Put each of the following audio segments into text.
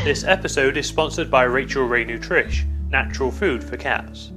This episode is sponsored by Rachel Ray Nutrish, natural food for cats.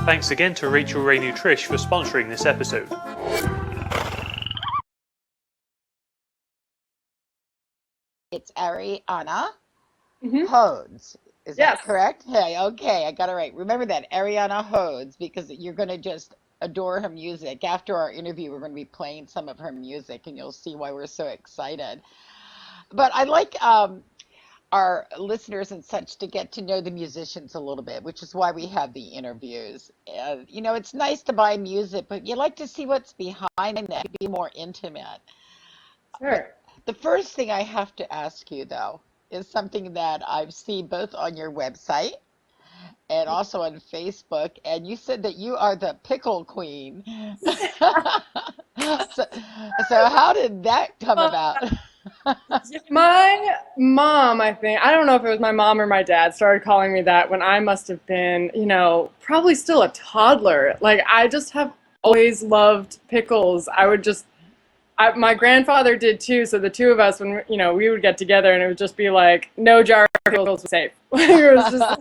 Thanks again to Rachel Ray Nutrish for sponsoring this episode. It's Ariana Hodes. Is that correct? Hey, okay, I got it right. Remember that, Ariana Hodes, because you're going to just adore her music. After our interview, we're going to be playing some of her music, and you'll see why we're so excited. But I like our listeners and such to get to know the musicians a little bit, which is why we have the interviews. It's nice to buy music, but you like to see what's behind it, be more intimate. Sure. The first thing I have to ask you, though, is something that I've seen both on your website and also on Facebook, and you said that you are the pickle queen. So how did that come about? My mom, I think, I don't know if it was my mom or my dad, started calling me that when I must have been, probably still a toddler. Like, I just have always loved pickles. My grandfather did too, so the two of us, when, we would get together and it would just be like, no jar of pickles was safe. It was just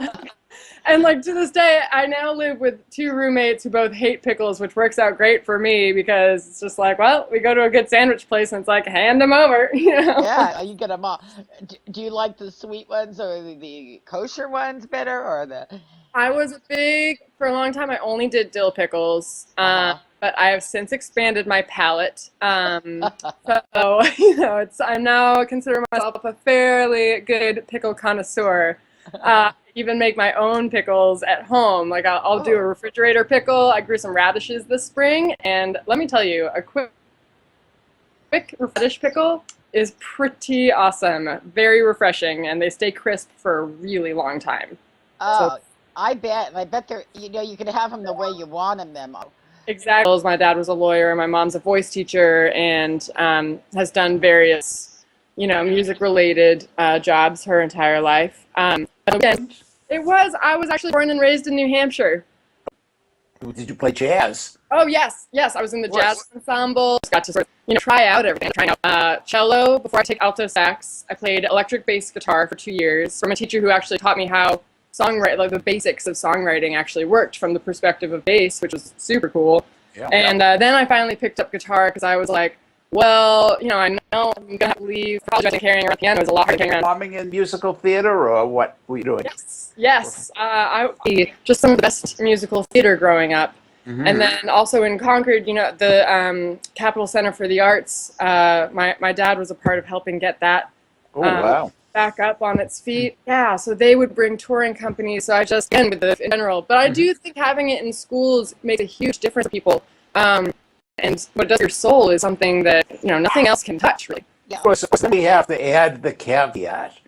and to this day, I now live with two roommates who both hate pickles, which works out great for me because it's just like, well, we go to a good sandwich place and it's like, hand them over, Yeah, you get them all. Do you like the sweet ones or the kosher ones better, or the? I was for a long time, I only did dill pickles, but I have since expanded my palate. So, I'm now consider myself a fairly good pickle connoisseur. Even make my own pickles at home. Like I'll do a refrigerator pickle. I grew some radishes this spring, and let me tell you, a quick radish pickle is pretty awesome. Very refreshing, and they stay crisp for a really long time. Oh, so, I bet they're, you can have them the way you want them. Exactly. My dad was a lawyer, my mom's a voice teacher, and has done various, music-related jobs her entire life. Again, I was actually born and raised in New Hampshire. Did you play jazz? Oh, yes. I was in the jazz ensemble. Got to try out everything. Trying out cello before I take alto sax. I played electric bass guitar for 2 years from a teacher who actually taught me how the basics of songwriting actually worked from the perspective of bass, which was super cool. Yeah, and then I finally picked up guitar because I was like, well, I know I'm going to have to leave. Probably carrying around piano is a lot harder carrying around. Performing in musical theater, or what were you doing? Yes. I just some of the best musical theater growing up. Mm-hmm. And then also in Concord, the Capitol Center for the Arts, my dad was a part of helping get that back up on its feet. Yeah, so they would bring touring companies. So I just, again, with the in general. But I do think having it in schools makes a huge difference for people. And what it does to your soul is something that, nothing else can touch, really. Yeah. Of course, we have to add the caveat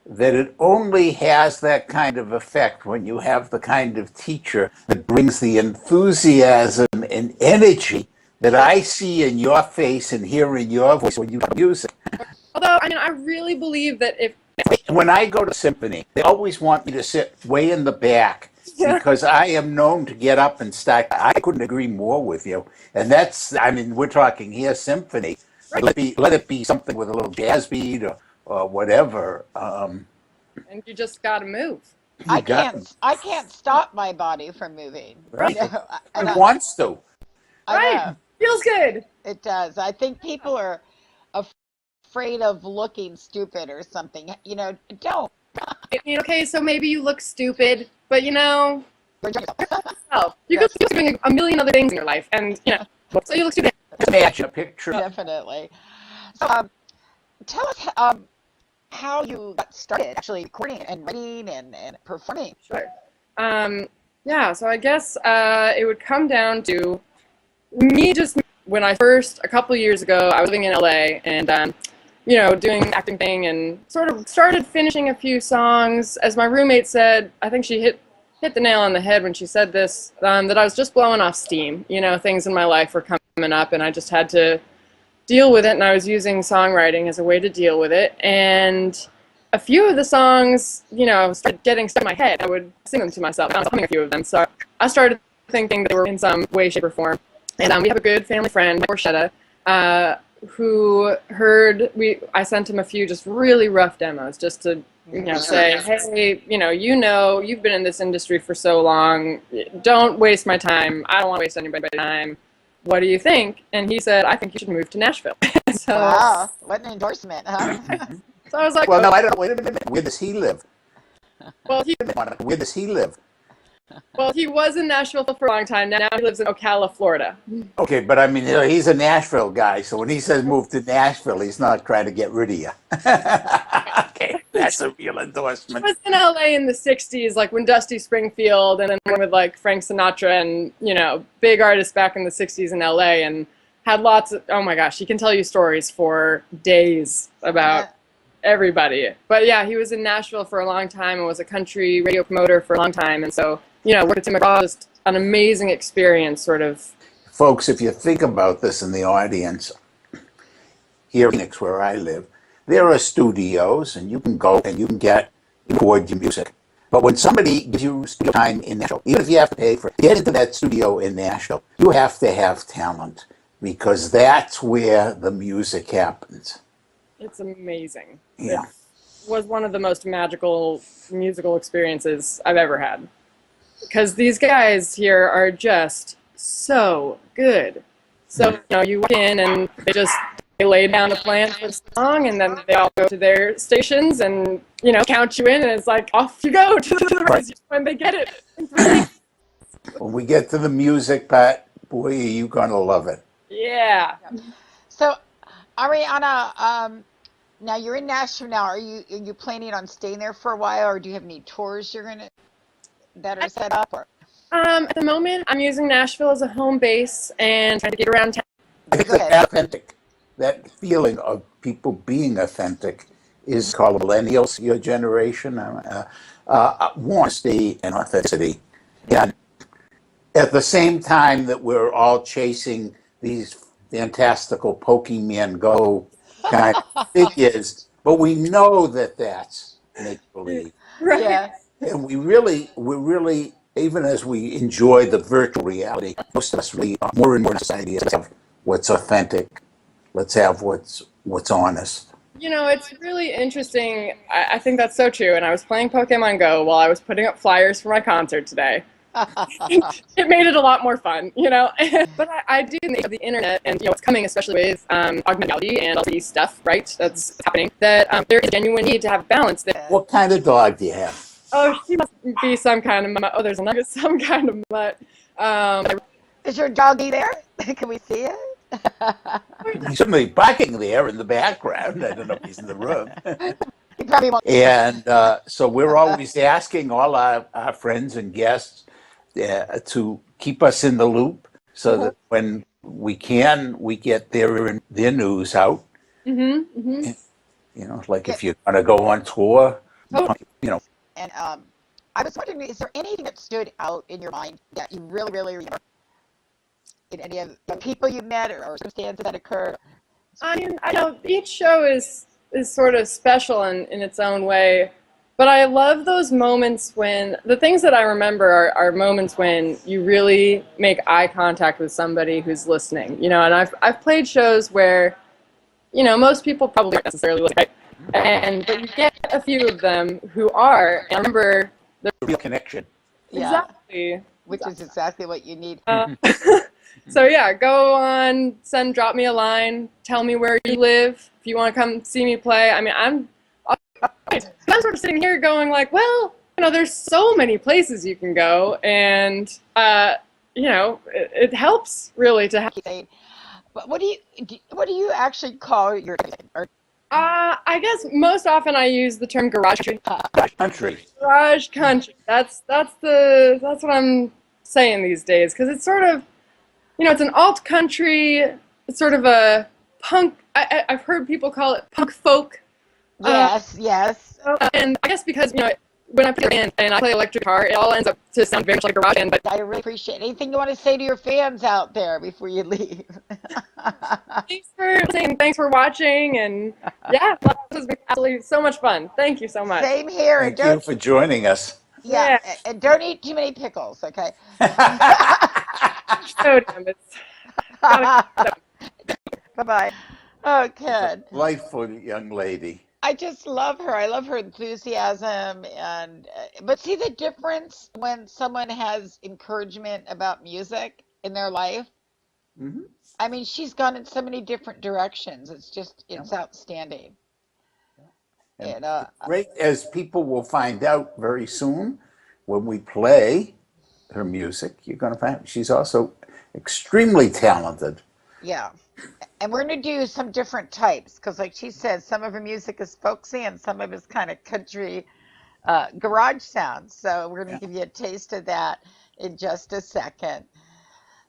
that it only has that kind of effect when you have the kind of teacher that brings the enthusiasm and energy that I see in your face and hear in your voice when you do music. Although, I really believe that if... When I go to symphony, they always want me to sit way in the back because I am known to get up and start. I couldn't agree more with you. And that's, we're talking here symphony. Let it be something with a little jazz beat or whatever. And you just got to move. I can't stop my body from moving. Right. It wants to. I know. Feels good. It does. I think people are afraid of looking stupid or something. Don't. Okay, so maybe you look stupid, but yourself. You could be doing a million other things in your life, and so you look stupid. Match a picture. Definitely. So, tell us how you got started actually recording and writing and performing. Sure. So I guess it would come down to me just when I first, a couple of years ago, I was living in LA and, doing the acting thing and sort of started finishing a few songs. As my roommate said, I think she hit the nail on the head when she said this, that I was just blowing off steam. Things in my life were coming up and I just had to deal with it, and I was using songwriting as a way to deal with it. And a few of the songs, started getting stuck in my head. I would sing them to myself. I was humming a few of them. So I started thinking they were in some way, shape, or form. And we have a good family friend, Mike Orchetta, who I sent him a few just really rough demos just to, say, hey, you've been in this industry for so long. Don't waste my time. I don't want to waste anybody's time. What do you think? And he said, I think you should move to Nashville. So, wow, what an endorsement, huh? So I was like, well, no, I don't know. Wait a minute. Where does he live? Well, where does he live? Well, he was in Nashville for a long time. Now he lives in Ocala, Florida. Okay, but he's a Nashville guy, so when he says move to Nashville, he's not trying to get rid of you. Okay, that's a real endorsement. I was in LA in the 60s, like when Dusty Springfield and then with like Frank Sinatra and, big artists back in the 60s in LA, and had lots of, oh my gosh, he can tell you stories for days about everybody. But yeah, he was in Nashville for a long time and was a country radio promoter for a long time. And so, worked at Tim McGraw, just an amazing experience, sort of. Folks, if you think about this in the audience, here in Phoenix, where I live, there are studios, and you can go and you can record your music. But when somebody gives you studio time in Nashville, even if you have to pay for it, to get into that studio in Nashville, you have to have talent, because that's where the music happens. It's amazing. Yeah. It was one of the most magical musical experiences I've ever had. Because these guys here are just so good. So, you walk in and they lay down a plan for the song, and then they all go to their stations and, count you in, and it's like, off you go to the race when they get it. When we get to the music, Pat, boy, are you going to love it. Yeah. So, Ariana, now you're in Nashville now. Are you planning on staying there for a while, or do you have any tours that are set up? Or? At the moment, I'm using Nashville as a home base and trying to get around town. I think that authentic, that feeling of people being authentic is called millennials, your generation, honesty and authenticity. And at the same time that we're all chasing these fantastical Pokemon Go kind of figures, but we know that that's make-believe. Right. Yeah. And we're really, even as we enjoy the virtual reality, most of us really more and more in society is have what's authentic. Let's have what's honest. It's really interesting. I think that's so true. And I was playing Pokemon Go while I was putting up flyers for my concert today. It made it a lot more fun, But I do think of the internet and what's coming, especially with augmented reality and all these stuff, right? That's happening. That there is a genuine need to have balance. What kind of dog do you have? Oh, she must be some kind of mutt. Oh, there's another some kind of mutt. Is your doggy there? Can we see it? He's certainly barking there in the background. I don't know if he's in the room. probably won't. And so we're always asking all our friends and guests to keep us in the loop so that when we can, we get their news out. You know, like Yeah, if you're going to go on tour, Oh, you know, and I was wondering, is there anything that stood out in your mind that you really, really remember in any of the people you met or circumstances that occurred? I mean, I know each show is sort of special in its own way, but I love those moments when the things that I remember are moments when you really make eye contact with somebody who's listening. You know, and I've played shows where, you know, most people probably aren't necessarily listening, right? But you get a few of them who are. And I remember real connection. Yeah, exactly. which is exactly what you need. So yeah, go on, drop me a line, tell me where you live, if you want to come see me play. I mean, I'm sort of sitting here going like, well, you know, there's so many places you can go, and you know, it helps really to have. But what do you actually call your or I guess most often I use the term garage country. Country. Garage country. That's what I'm saying these days, because it's sort of, you know, it's an alt country. It's sort of a punk. I've heard people call it punk folk. yes, yes. And I guess because, you know, when I play a band and I play electric guitar, it all ends up to sound very much like a garage band. But I really appreciate anything you want to say to your fans out there before you leave. thanks for listening. Thanks for watching. And yeah, this has been absolutely so much fun. Thank you so much. Same here. Thank you for joining us. Yeah, and don't eat too many pickles, okay? Sodium. It's gotta. Bye-bye. Oh, Ken. Delightful young lady. I just love her. I love her enthusiasm and but see the difference when someone has encouragement about music in their life? Hmm. I mean, she's gone in so many different directions. It's outstanding. And And great, as people will find out very soon when we play her music, you're going to find she's also extremely talented. yeah. And we're going to do some different types because, like she said, some of her music is folksy and some of it's kind of country garage sounds. So we're going Yeah. to give you a taste of that in just a second.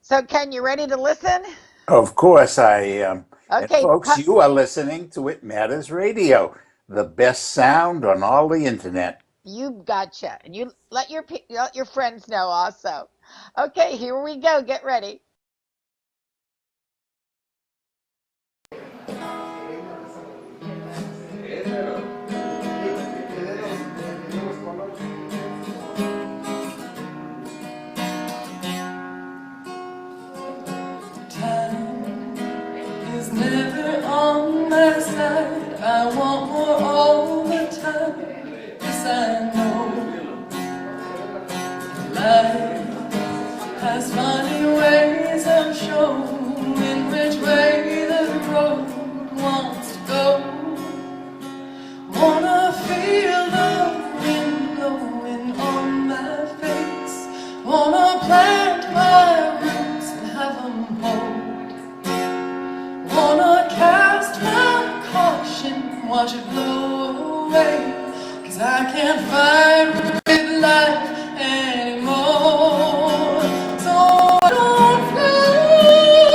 So, Ken, you ready to listen? Of course, I am. And Okay, folks, you are listening to It Matters Radio, the best sound on all the internet. you gotcha. And you let your friends know also. Okay, here we go. Get ready. Time is never on my side. I want more all the time. Yes, I know. Life has funny ways of showing which way the road wants to go. Wanna feel the wind blowing on my face. Wanna plant my roots and have them hold. Wanna cast my caution, watch it blow away. 'Cause I can't fight with life anymore. So I don't fly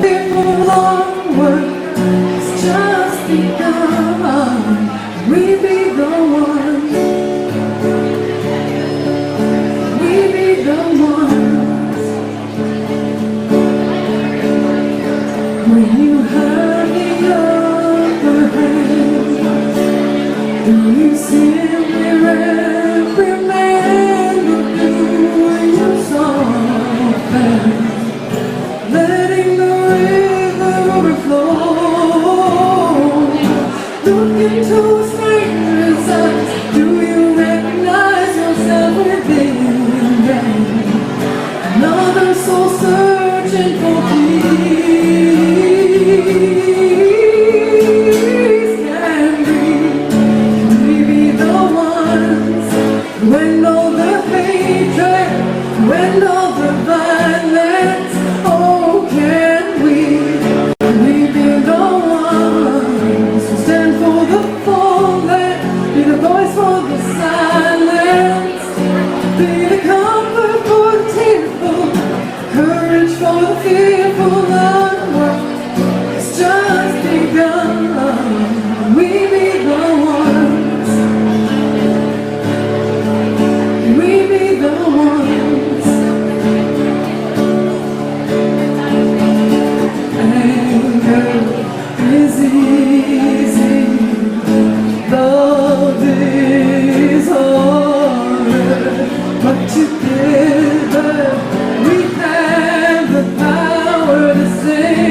Fearful onward, it's just begun. We be the one. We be the ones. When you have the upper hand, do you simply reprimand or do you soften? Letting the river overflow. Look into a stranger's eyes. Do you recognize yourself within them? Another soul searching for peace. Can we be the ones who end all the hatred, who end all the violence? Oh, can we be the ones who stand for the fallen, be the voice for the silence, be the comfort for the tearful, courage for the fearful, onward, it's just begun. We be the ones, we be the ones. Anger is easy, love is harder, but together we have the power to sing.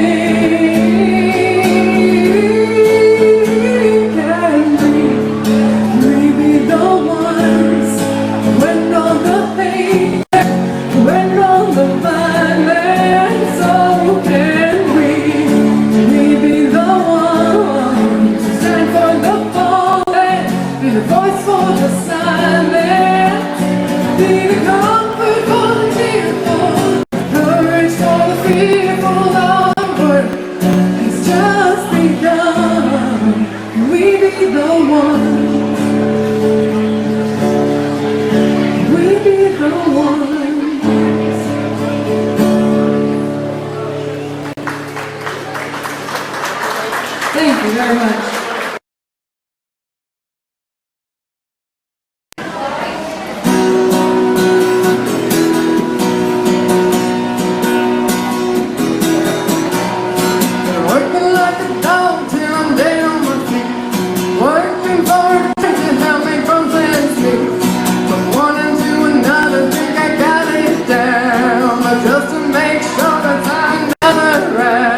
Can we be the ones when all the pain, when all the violence? Oh, can we be the ones who stand for the fallen, be the voice for the silent, be the comfort for the tearful, courage for the fearful, onward, it's just begun. Can we be the ones, can we be the ones? Thank you very much. Working like a dog till I'm dead on my feet. Working for a friend to help me from Plan Street. From one end to another, think I got it down, but just to make sure that I'm never around.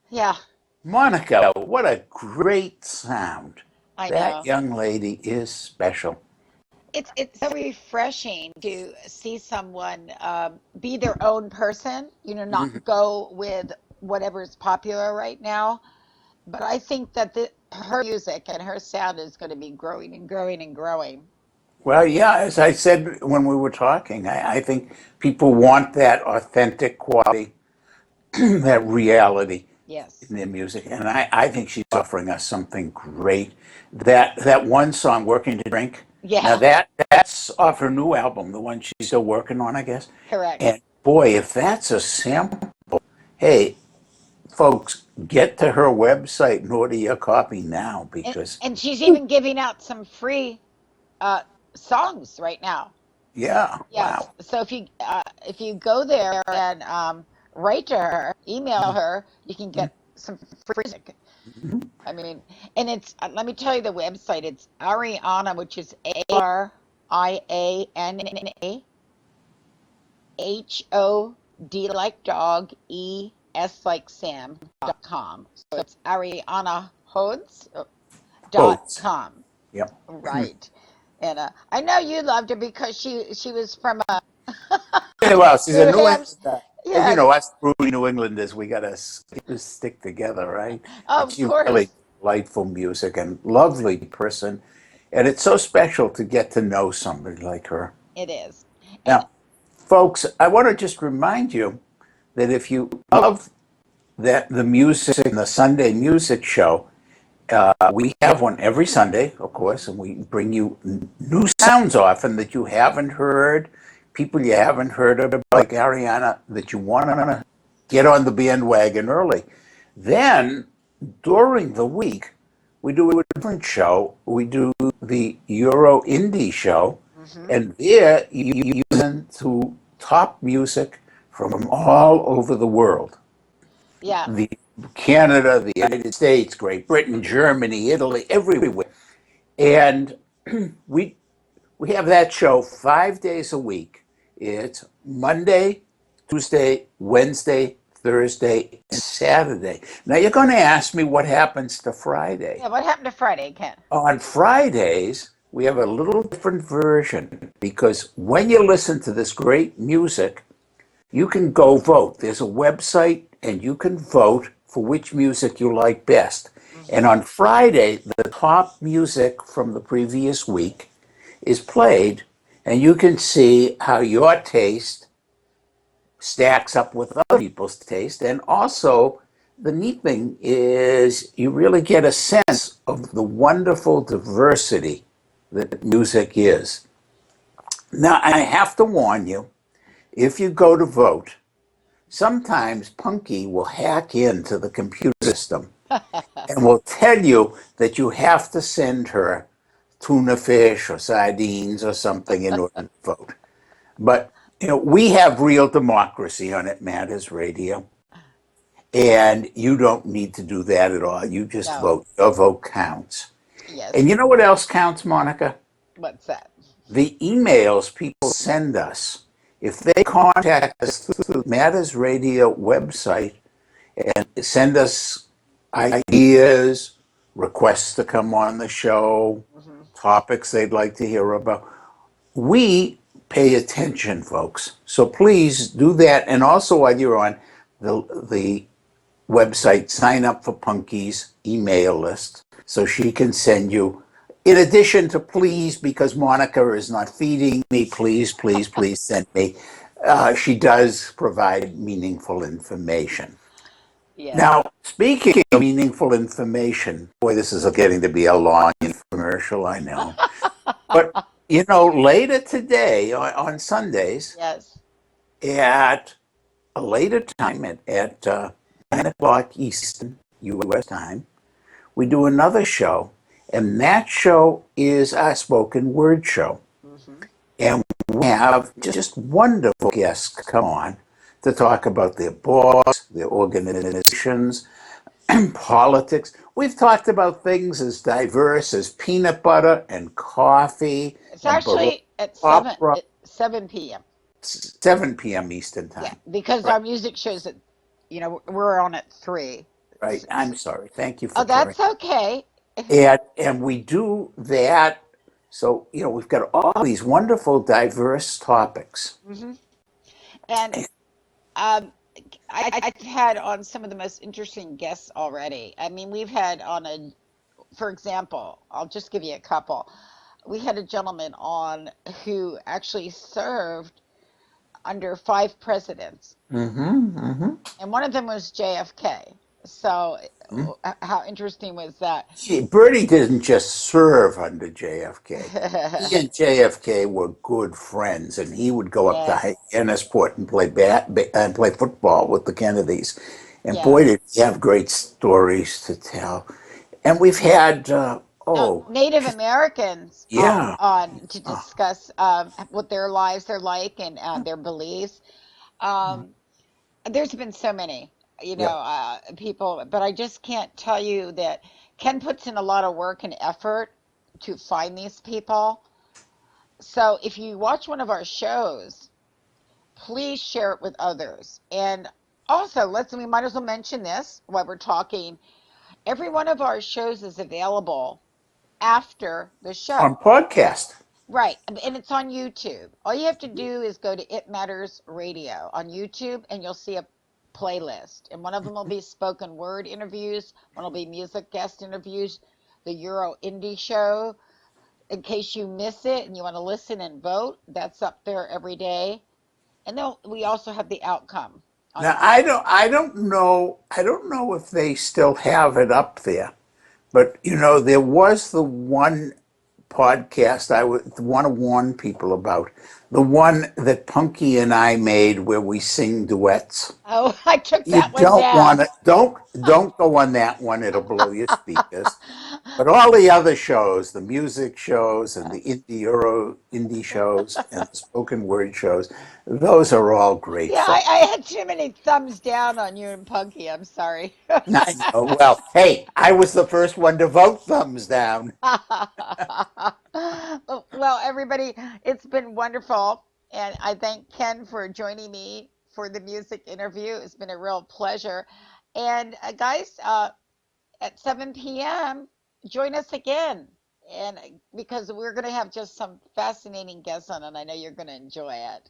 Yeah, Monica, what a great sound. I That know. young lady is special. It's so refreshing to see someone be their own person, not Mhm. go with whatever's popular right now. But I think that her music and her sound is going to be growing and growing and growing. Well, yeah, as I said when we were talking, I think people want that authentic quality, that reality Yes. in their music. And I think she's offering us something great. That one song, Working to Drink, now Yeah, that's off her new album, the one she's still working on, I guess. correct. And boy, if that's a sample, hey, folks, get to her website and order your copy now And because, and she's even giving out some free uh songs right now. yeah, Yes. wow. So if you go there and write to her, email her, you can get some free music. Mhm. I mean, and it's let me tell you the website. It's Ariana, which is Ariana, Hod like dog, like Sam.com. So it's Ariana Hodes dot Quotes. com. Yep. Right. And I know you loved her because she was from Yeah, well, she's a New New Hampshire. Englander. And you Yes, know, us Ruby New Englanders, we got to stick together, right? And of she really course delightful music and lovely person. And it's so special to get to know somebody like her. it is. And Now, folks, I want to just remind you that if you love that the music in the Sunday music show, we have one every Sunday, of course, mhm, and we bring you new sounds often that you haven't heard, people you haven't heard of, like Ariana, that you want to get on the bandwagon early. Then, during the week, we do a different show. We do the Euro Indie show, mhm, and there you listen to top music from all over the world, yeah, the Canada, the United States, Great Britain, Germany, Italy, everywhere. And we we have that show 5 days a week. It's Monday, Tuesday, Wednesday, Thursday, and Saturday. Now you're going to ask me what happens to yeah. Friday. What happened to Friday, Ken? On Fridays, we have a little different version because when you listen to this great music, you can go vote. There's a website and you can vote for which music you like best. And Hmm. on Friday, the top music from the previous week is played, and you can see how your taste stacks up with other people's taste. And also, the neat thing is you really get a sense of the wonderful diversity that music is. Now, I have to warn you, if you go to vote, sometimes Punky will hack into the computer system and will tell you that you have to send her tuna fish or sardines or something in order to vote. But we have real democracy on It Matters Radio, and you don't need to do that at all. You just No. vote. Your vote counts. And Yes. you know what else counts, Monica? What's that? The emails people send us. If they contact us through the Matters Radio website and send us ideas, requests to come on the show, Hmm. topics they'd like to hear about, we pay attention, folks. So please do that. And also, while you're on the website, sign up for Punky's email list so she can send you. In addition to please, because Monica is not feeding me, please, please, please send me. She does provide meaningful information. Yes. Now, speaking of meaningful information, boy, this is getting to be a long infomercial, I know. But, later today on Sundays Yes. at a later time at 9 o'clock Eastern U.S. time, we do another show. And that show is our spoken word show. Hmm. And we have just wonderful guests come on to talk about their books, their organizations, politics. We've talked about things as diverse as peanut butter and coffee It's and Baroque actually at opera, 7 p.m. 7 p.m. Eastern Yeah, time. because Right. our music shows that we're on at 3. Right. I'm sorry. Thank you for Oh, clearing. that's okay. And we do that. So, we've got all these wonderful, diverse topics. Hmm. And um, I've had on some of the most interesting guests already. I mean, we've had on for example, I'll just give you a couple. We had a gentleman on who actually served under five presidents, Mm-hmm. Mm-hmm. and one of them was JFK. So, how interesting was that? Bertie didn't just serve under JFK. He and JFK were good friends, and he would go up to Yes, Hyannisport and and play football with the Kennedys. And boy, yes. did he have great stories to tell. And we've had, Native Americans yeah, on to uh, discuss what their lives are like and their beliefs. Um, there's been so many, yeah. people, but I just can't tell you that Ken puts in a lot of work and effort to find these people. So if you watch one of our shows, please share it with others. And also, we might as well mention this while we're talking. Every one of our shows is available after the On show. podcast. Right. And it's on YouTube. All you have to do is go to It Matters Radio on YouTube and you'll see a playlist. And one of them will be spoken word interviews, one will be music guest interviews, the Euro Indie Show. In case you miss it and you want to listen and vote, that's up there every day. And then we also have the outcome on Now I don't know if they still have it up there, but there was the one podcast I would want to warn people about, the one that Punky and I made where we sing duets. Oh, I took You that one don't want down. to don't go on that one. It'll blow your speakers. But all the other shows, the music shows and the indie shows and the spoken word shows, those are all great Yeah, fun. I had too many thumbs down on you and Punky. I'm sorry. I know. Well, hey, I was the first one to vote thumbs down. Well, everybody, it's been wonderful. And I thank Ken for joining me for the music interview. It's been a real pleasure. And guys, at 7 p.m., join us again. And because we're going to have just some fascinating guests on, and I know you're going to enjoy it.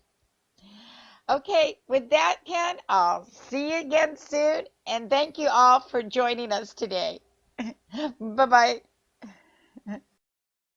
Okay, with that, Ken, I'll see you again soon. And thank you all for joining us today. Bye bye.